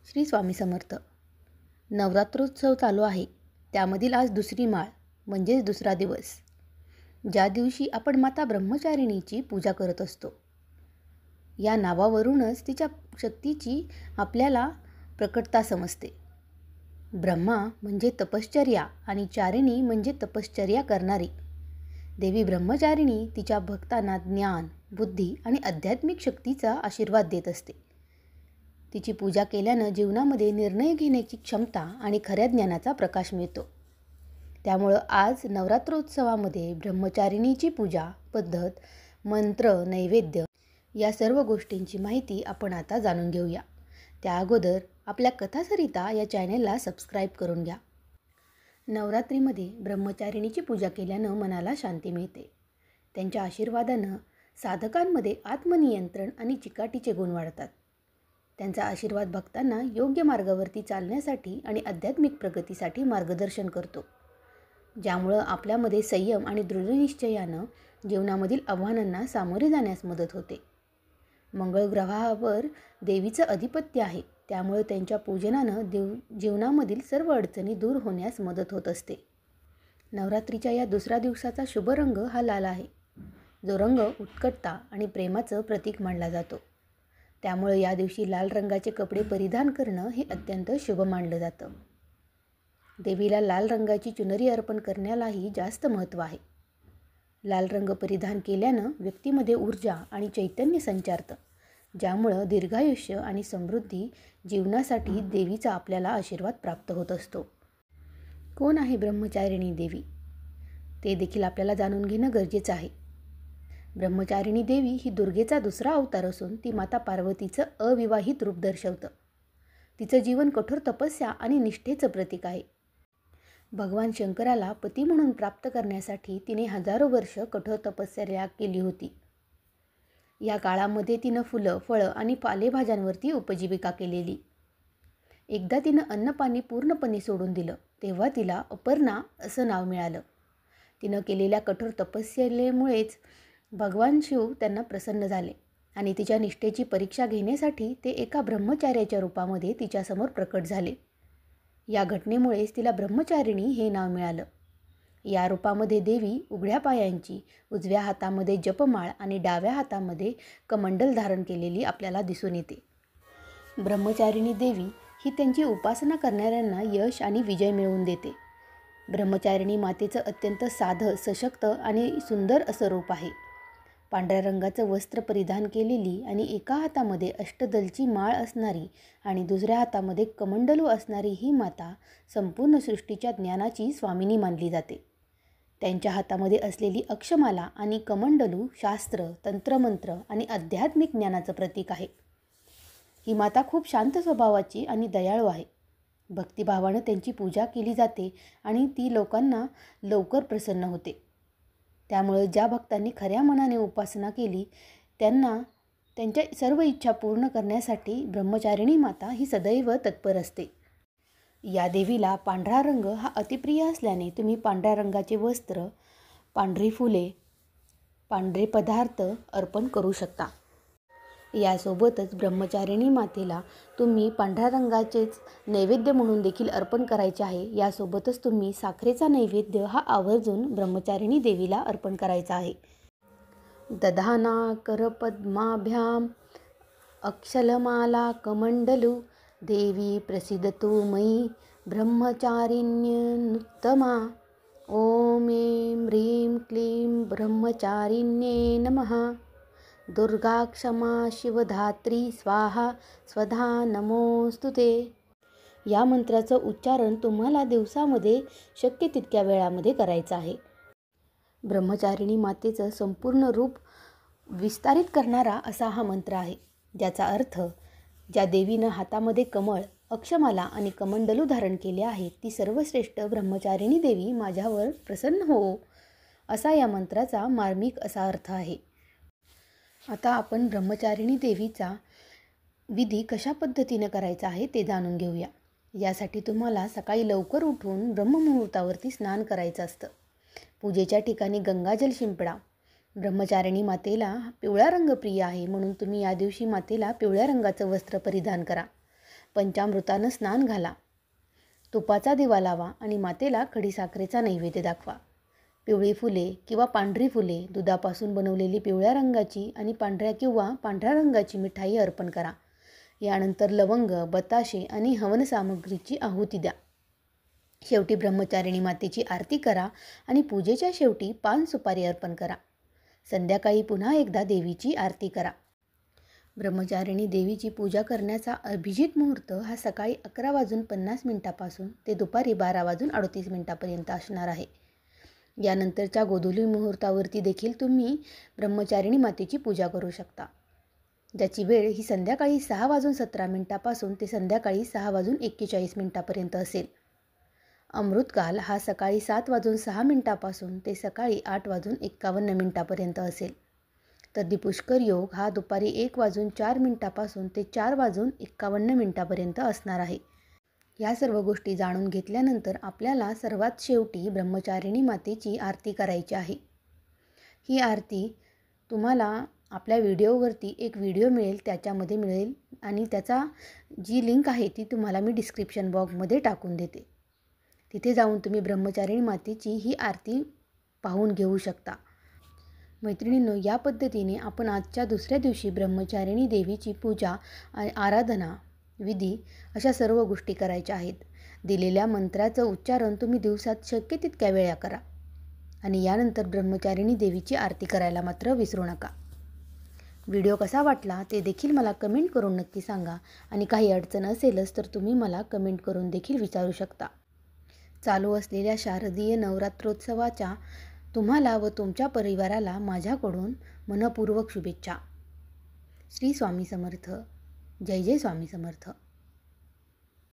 श्री स्वामी समर्थ. नवरात्रोत्सव चालू आहे. त्यामधील आज दुसरी माळ म्हणजेच दुसरा दिवस, ज्या दिवशी आपण माता ब्रह्मचारिणीची पूजा करत असतो. या नावावरूनच तिच्या शक्तीची आपल्याला प्रकटता समजते. ब्रह्मा म्हणजे तपश्चर्या आणि चारिणी म्हणजे तपश्चर्या करणारी. देवी ब्रह्मचारिणी तिच्या भक्तांना ज्ञान, बुद्धी आणि आध्यात्मिक शक्तीचा आशीर्वाद देत असते. तिची पूजा केल्यानं जीवनामध्ये निर्णय घेण्याची क्षमता आणि खऱ्या ज्ञानाचा प्रकाश मिळतो. त्यामुळं आज नवरात्रोत्सवामध्ये ब्रह्मचारिणीची पूजा पद्धत, मंत्र, नैवेद्य या सर्व गोष्टींची माहिती आपण आता जाणून घेऊया. त्या अगोदर आपल्या कथासरिता या चॅनेलला सबस्क्राईब करून घ्या. नवरात्रीमध्ये ब्रह्मचारिणीची पूजा केल्यानं मनाला शांती मिळते. त्यांच्या आशीर्वादानं साधकांमध्ये आत्मनियंत्रण आणि चिकाटीचे गुण वाढतात. त्यांचा आशीर्वाद भक्तांना योग्य मार्गावरती चालण्यासाठी आणि आध्यात्मिक प्रगतीसाठी मार्गदर्शन करतो, ज्यामुळं आपल्यामध्ये संयम आणि दृढनिश्चयानं जीवनामधील आव्हानांना सामोरे जाण्यास मदत होते. मंगळ ग्रहावर देवीचं अधिपत्य आहे, त्यामुळे त्यांच्या पूजनानं जीवनामधील सर्व अडचणी दूर होण्यास मदत होत असते. नवरात्रीच्या या दुसऱ्या दिवसाचा शुभ रंग हा लाल आहे, जो रंग उत्कटता आणि प्रेमाचं प्रतीक मानला जातो. त्यामुळे या दिवशी लाल रंगाचे कपडे परिधान करणं हे अत्यंत शुभ मानलं जातं. देवीला लाल रंगाची चुनरी अर्पण करण्यालाही जास्त महत्त्व आहे. लाल रंग परिधान केल्यानं व्यक्तीमध्ये ऊर्जा आणि चैतन्य संचारतं, ज्यामुळं दीर्घायुष्य आणि समृद्धी जीवनासाठी देवीचा आपल्याला आशीर्वाद प्राप्त होत असतो. कोण आहे ब्रह्मचारिणी देवी, ते देखील आपल्याला जाणून घेणं गरजेचं आहे. ब्रह्मचारिणी देवी ही दुर्गेचा दुसरा अवतार असून ती माता पार्वतीचं अविवाहित रूप दर्शवतं. तिचं जीवन कठोर तपस्या आणि निष्ठेचं प्रतीक आहे. भगवान शंकराला पती म्हणून प्राप्त करण्यासाठी तिने हजारो वर्ष कठोर तपश्चर्या केली होती. या काळामध्ये तिनं फुलं, फळं आणि पालेभाज्यांवरती उपजीविका केलेली. एकदा तिनं अन्नपाणी पूर्णपणे सोडून दिलं, तेव्हा तिला अपर्णा असं नाव मिळालं. तिनं केलेल्या कठोर तपश्चर्येमुळेच भगवान शिव त्यांना प्रसन्न झाले आणि तिच्या निष्ठेची परीक्षा घेण्यासाठी ते एका ब्रह्मचार्याच्या रूपामध्ये तिच्यासमोर प्रकट झाले. या घटनेमुळेच तिला ब्रह्मचारिणी हे नाव मिळालं. या रूपामध्ये देवी उघड्या पायांची, उजव्या हातामध्ये जपमाळ आणि डाव्या हातामध्ये कमंडल धारण केलेली आपल्याला दिसून येते. ब्रह्मचारिणी देवी ही त्यांची उपासना करणाऱ्यांना यश आणि विजय मिळवून देते. ब्रह्मचारिणी मातेचं अत्यंत साधं, सशक्त आणि सुंदर असं रूप आहे. पांढऱ्या रंगाचं वस्त्र परिधान केलेली आणि एका हातामध्ये अष्टदलची माळ असणारी आणि दुसऱ्या हातामध्ये कमंडलू असणारी ही माता संपूर्ण सृष्टीच्या ज्ञानाची स्वामिनी मानली जाते. त्यांच्या हातामध्ये असलेली अक्षमाला आणि कमंडलू शास्त्र, तंत्रमंत्र आणि आध्यात्मिक ज्ञानाचं प्रतीक आहे. ही माता खूप शांत स्वभावाची आणि दयाळू आहे. भक्तिभावानं त्यांची पूजा केली जाते आणि ती लोकांना लवकर प्रसन्न होते. त्यामुळे ज्या भक्तांनी खऱ्या मनाने उपासना केली त्यांना त्यांच्या सर्व इच्छा पूर्ण करण्यासाठी ब्रह्मचारिणी माता ही सदैव तत्पर असते. या देवीला पांढरा रंग हा अतिप्रिय असल्याने तुम्ही पांढऱ्या रंगाचे वस्त्र, पांढरी फुले, पांढरे पदार्थ अर्पण करू शकता. यासोबतच ब्रह्मचारिणी मातेला तुम्ही पांढऱ्या रंगाचेच नैवेद्य म्हणून देखील अर्पण करायचे आहे. यासोबतच तुम्ही साखरेचा नैवेद्य हा आवर्जून ब्रह्मचारिणी देवीला अर्पण करायचा आहे. दधाना करपद्माभ्याम अक्षलमाला कमंडलू देवी प्रसीदतु मयि ब्रह्मचारिण्यनुत्तमा. ओम ऐं ह्रीं क्लीं ब्रह्मचारिण्ये नमः. दुर्गा क्षमा शिवधात्री स्वाहा स्वधा नमोस्तुते. या मंत्राचं उच्चारण तुम्हाला दिवसामध्ये शक्य तितक्या वेळामध्ये करायचं आहे. ब्रह्मचारिणी मातेचं संपूर्ण रूप विस्तारित करणारा असा हा मंत्र आहे, ज्याचा अर्थ ज्या देवीनं हातामध्ये कमळ, अक्षमाला आणि कमंडलू धारण केले आहेत ती सर्वश्रेष्ठ ब्रह्मचारिणी देवी माझ्यावर प्रसन्न हो, असा या मंत्राचा मार्मिक असा अर्थ आहे. आता आपण ब्रह्मचारिणी देवीचा विधी कशा पद्धतीने करायचा आहे ते जाणून घेऊया. यासाठी तुम्हाला सकाळी लवकर उठून ब्रह्ममुहूर्तावरती स्नान करायचं असतं. पूजेच्या ठिकाणी गंगाजल शिंपडा. ब्रह्मचारिणी मातेला पिवळा रंग प्रिय आहे, म्हणून तुम्ही या दिवशी मातेला पिवळ्या रंगाचं वस्त्र परिधान करा. पंचामृतानं स्नान घाला. तुपाचा दिवा लावा आणि मातेला खडीसाखरेचा नैवेद्य दाखवा. पिवळी फुले किंवा पांढरी फुले, दुधापासून बनवलेली पिवळ्या रंगाची आणि पांढऱ्या किंवा पांढऱ्या रंगाची मिठाई अर्पण करा. यानंतर लवंग, बताशे आणि हवन सामग्रीची आहुती द्या. शेवटी ब्रह्मचारिणी मातेची आरती करा आणि पूजेच्या शेवटी पान सुपारी अर्पण करा. संध्याकाळी पुन्हा एकदा देवीची आरती करा. ब्रह्मचारिणी देवीची पूजा करण्याचा अभिजित मुहूर्त हा सकाळी 11:50 ते दुपारी 12:38 असणार आहे. यानंतरच्या गोधूली मुहूर्तावरती देखील तुम्ही ब्रह्मचारिणी मातेची पूजा करू शकता, ज्याची वेळ ही संध्याकाळी 6:17 ते संध्याकाळी 6:41 असेल. अमृतकाल हा सकाळी 7:06 ते सकाळी 8:51 असेल. तद्दी पुष्कर योग हा दुपारी 1:04 ते 4:51 असणार आहे. या सर्व गोष्टी जाणून घेतल्यानंतर आपल्याला सर्वात शेवटी ब्रह्मचारिणी मातेची आरती करायची आहे. ही आरती तुम्हाला आपल्या व्हिडिओवरती एक व्हिडिओ मिळेल, त्याच्यामध्ये मिळेल आणि त्याचा जी लिंक आहे ती तुम्हाला मी डिस्क्रिप्शन बॉक्समध्ये टाकून देते. तिथे जाऊन तुम्ही ब्रह्मचारिणी मातेची ही आरती पाहून घेऊ शकता. मैत्रिणींनो, या पद्धतीने आपण आजच्या दुसऱ्या दिवशी ब्रह्मचारिणी देवीची पूजा आणि आराधना विधी अशा सर्व गोष्टी करायच्या आहेत. दिलेल्या मंत्राचं उच्चारण तुम्ही दिवसात शक्य तितक्या वेळा करा आणि यानंतर ब्रह्मचारिणी देवीची आरती करायला मात्र विसरू नका. व्हिडिओ कसा वाटला ते देखील मला कमेंट करून नक्की सांगा आणि काही अडचण असेलच तर तुम्ही मला कमेंट करून देखील विचारू शकता. चालू असलेल्या शारदीय नवरात्रोत्सवाच्या तुम्हाला व तुमच्या परिवाराला माझ्याकडून मनपूर्वक शुभेच्छा. श्री स्वामी समर्थ. जय जय स्वामी समर्थ.